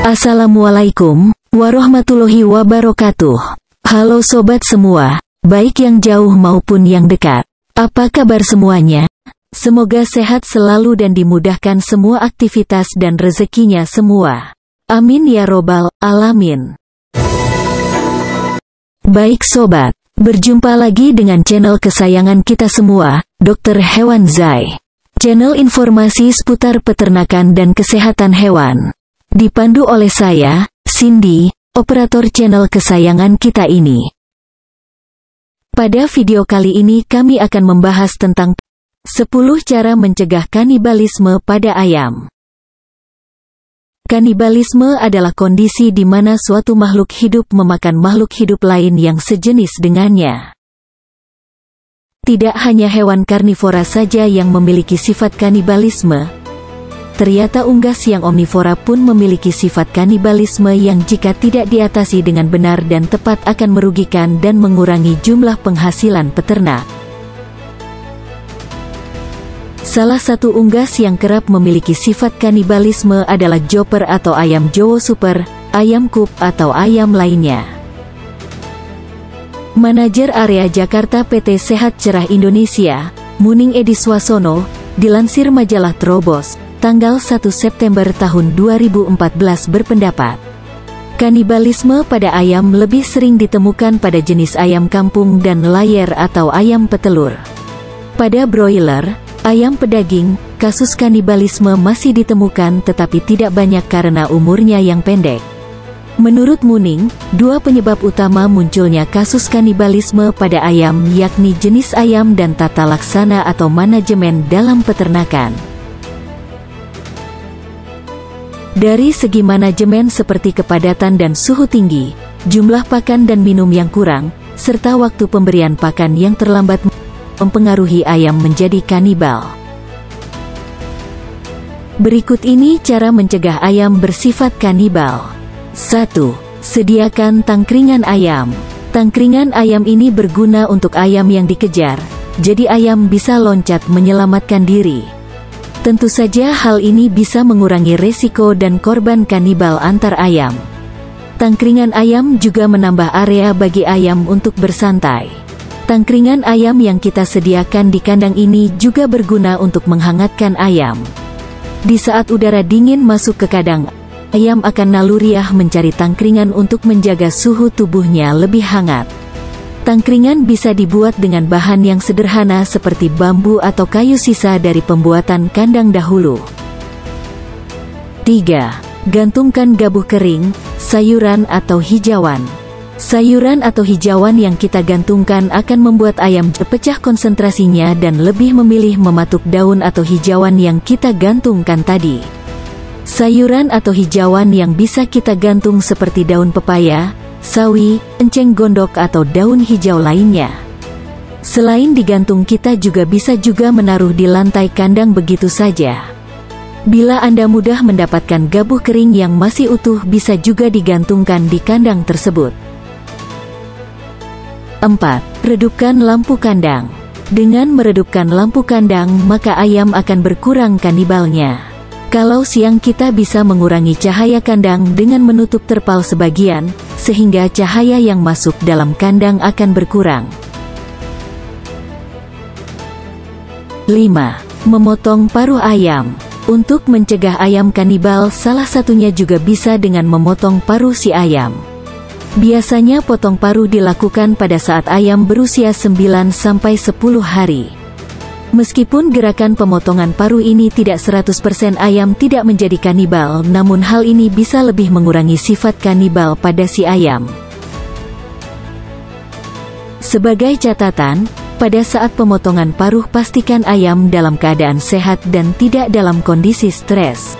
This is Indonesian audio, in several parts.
Assalamualaikum warahmatullahi wabarakatuh. Halo sobat semua, baik yang jauh maupun yang dekat. Apa kabar semuanya? Semoga sehat selalu dan dimudahkan semua aktivitas dan rezekinya semua. Amin ya robbal alamin. Baik sobat, berjumpa lagi dengan channel kesayangan kita semua, Dr. Hewan Zai. Channel informasi seputar peternakan dan kesehatan hewan. Dipandu oleh saya, Cindy, operator channel kesayangan kita ini. Pada video kali ini kami akan membahas tentang 10 cara mencegah kanibalisme pada ayam. Kanibalisme adalah kondisi di mana suatu makhluk hidup memakan makhluk hidup lain yang sejenis dengannya. Tidak hanya hewan karnivora saja yang memiliki sifat kanibalisme, ternyata unggas yang omnivora pun memiliki sifat kanibalisme yang jika tidak diatasi dengan benar dan tepat akan merugikan dan mengurangi jumlah penghasilan peternak. Salah satu unggas yang kerap memiliki sifat kanibalisme adalah joper atau ayam Jowo Super, ayam kup atau ayam lainnya. Manajer Area Jakarta PT Sehat Cerah Indonesia, Muning Edi Swasono, dilansir majalah Trobos, tanggal 1 September tahun 2014 berpendapat, kanibalisme pada ayam lebih sering ditemukan pada jenis ayam kampung dan layer atau ayam petelur. Pada broiler, ayam pedaging, kasus kanibalisme masih ditemukan tetapi tidak banyak karena umurnya yang pendek. Menurut Muning, dua penyebab utama munculnya kasus kanibalisme pada ayam yakni jenis ayam dan tata laksana atau manajemen dalam peternakan. Dari segi manajemen seperti kepadatan dan suhu tinggi, jumlah pakan dan minum yang kurang, serta waktu pemberian pakan yang terlambat mempengaruhi ayam menjadi kanibal. Berikut ini cara mencegah ayam bersifat kanibal. 1. Sediakan tangkringan ayam. Tangkringan ayam ini berguna untuk ayam yang dikejar, jadi ayam bisa loncat menyelamatkan diri. Tentu saja hal ini bisa mengurangi resiko dan korban kanibal antar ayam. Tangkringan ayam juga menambah area bagi ayam untuk bersantai. Tangkringan ayam yang kita sediakan di kandang ini juga berguna untuk menghangatkan ayam. Di saat udara dingin masuk ke kandang, ayam akan naluriah mencari tangkringan untuk menjaga suhu tubuhnya lebih hangat. Tangkringan bisa dibuat dengan bahan yang sederhana seperti bambu atau kayu sisa dari pembuatan kandang dahulu. 3. Gantungkan gabuh kering, sayuran atau hijauan. Sayuran atau hijauan yang kita gantungkan akan membuat ayam terpecah konsentrasinya dan lebih memilih mematuk daun atau hijauan yang kita gantungkan tadi. Sayuran atau hijauan yang bisa kita gantung seperti daun pepaya, sawi, enceng gondok atau daun hijau lainnya. Selain digantung kita juga bisa menaruh di lantai kandang begitu saja. Bila Anda mudah mendapatkan gabuh kering yang masih utuh bisa juga digantungkan di kandang tersebut. 4. Redupkan lampu kandang. Dengan meredupkan lampu kandang maka ayam akan berkurang kanibalnya. Kalau siang kita bisa mengurangi cahaya kandang dengan menutup terpal sebagian, sehingga cahaya yang masuk dalam kandang akan berkurang. 5. Memotong paruh ayam. Untuk mencegah ayam kanibal salah satunya juga bisa dengan memotong paruh si ayam. Biasanya potong paruh dilakukan pada saat ayam berusia 9-10 hari. Meskipun gerakan pemotongan paruh ini tidak 100% ayam tidak menjadi kanibal, namun hal ini bisa lebih mengurangi sifat kanibal pada si ayam. Sebagai catatan, pada saat pemotongan paruh pastikan ayam dalam keadaan sehat dan tidak dalam kondisi stres.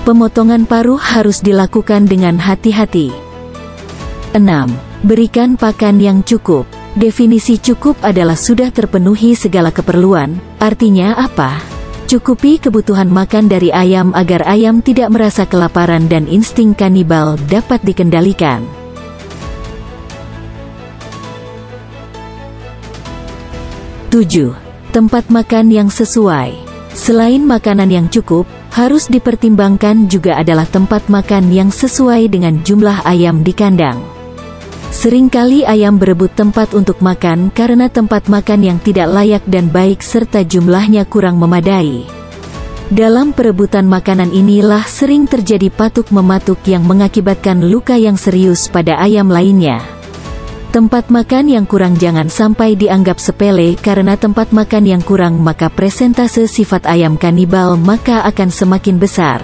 Pemotongan paruh harus dilakukan dengan hati-hati. 6. Berikan pakan yang cukup. Definisi cukup adalah sudah terpenuhi segala keperluan. Artinya apa? Cukupi kebutuhan makan dari ayam agar ayam tidak merasa kelaparan dan insting kanibal dapat dikendalikan. 7. Tempat makan yang sesuai. Selain makanan yang cukup, Harus dipertimbangkan juga adalah tempat makan yang sesuai dengan jumlah ayam di kandang. Seringkali ayam berebut tempat untuk makan karena tempat makan yang tidak layak dan baik serta jumlahnya kurang memadai. Dalam perebutan makanan inilah sering terjadi patuk-mematuk yang mengakibatkan luka yang serius pada ayam lainnya. Tempat makan yang kurang jangan sampai dianggap sepele karena tempat makan yang kurang maka presentase sifat ayam kanibal maka akan semakin besar.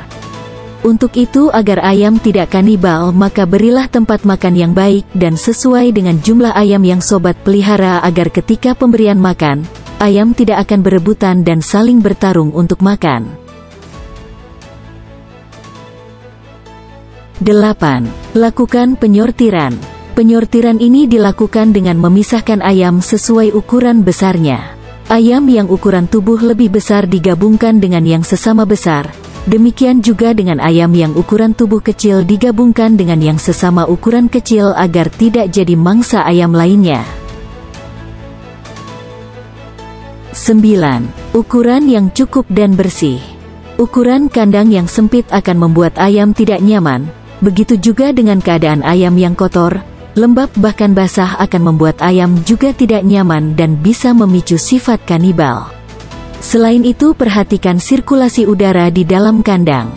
Untuk itu agar ayam tidak kanibal maka berilah tempat makan yang baik dan sesuai dengan jumlah ayam yang sobat pelihara agar ketika pemberian makan, ayam tidak akan berebutan dan saling bertarung untuk makan. 8. Lakukan penyortiran. Penyortiran ini dilakukan dengan memisahkan ayam sesuai ukuran besarnya. Ayam yang ukuran tubuh lebih besar digabungkan dengan yang sesama besar. Demikian juga dengan ayam yang ukuran tubuh kecil digabungkan dengan yang sesama ukuran kecil agar tidak jadi mangsa ayam lainnya. 9. Ukuran yang cukup dan bersih. Ukuran kandang yang sempit akan membuat ayam tidak nyaman. Begitu juga dengan keadaan ayam yang kotor, lembab bahkan basah akan membuat ayam juga tidak nyaman dan bisa memicu sifat kanibal. Selain itu perhatikan sirkulasi udara di dalam kandang.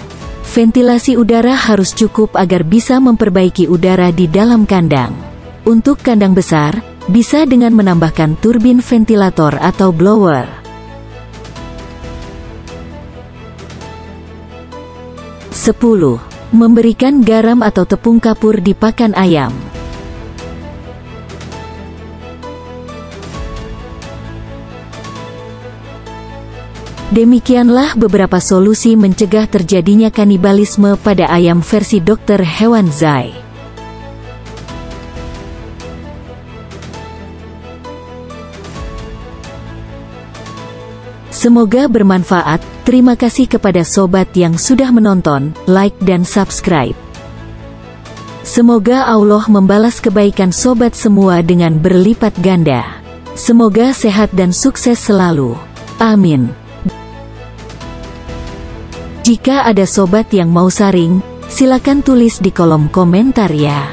Ventilasi udara harus cukup agar bisa memperbaiki udara di dalam kandang. Untuk kandang besar, bisa dengan menambahkan turbin ventilator atau blower. 10. Memberikan garam atau tepung kapur di pakan ayam. Demikianlah beberapa solusi mencegah terjadinya kanibalisme pada ayam versi Dokter Hewan Zai. Semoga bermanfaat. Terima kasih kepada sobat yang sudah menonton, like dan subscribe. Semoga Allah membalas kebaikan sobat semua dengan berlipat ganda. Semoga sehat dan sukses selalu. Amin. Jika ada sobat yang mau saring, silakan tulis di kolom komentar ya.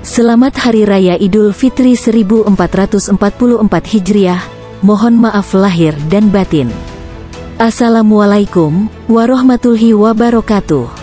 Selamat Hari Raya Idul Fitri 1444 Hijriah. Mohon maaf lahir dan batin. Assalamualaikum warahmatullahi wabarakatuh.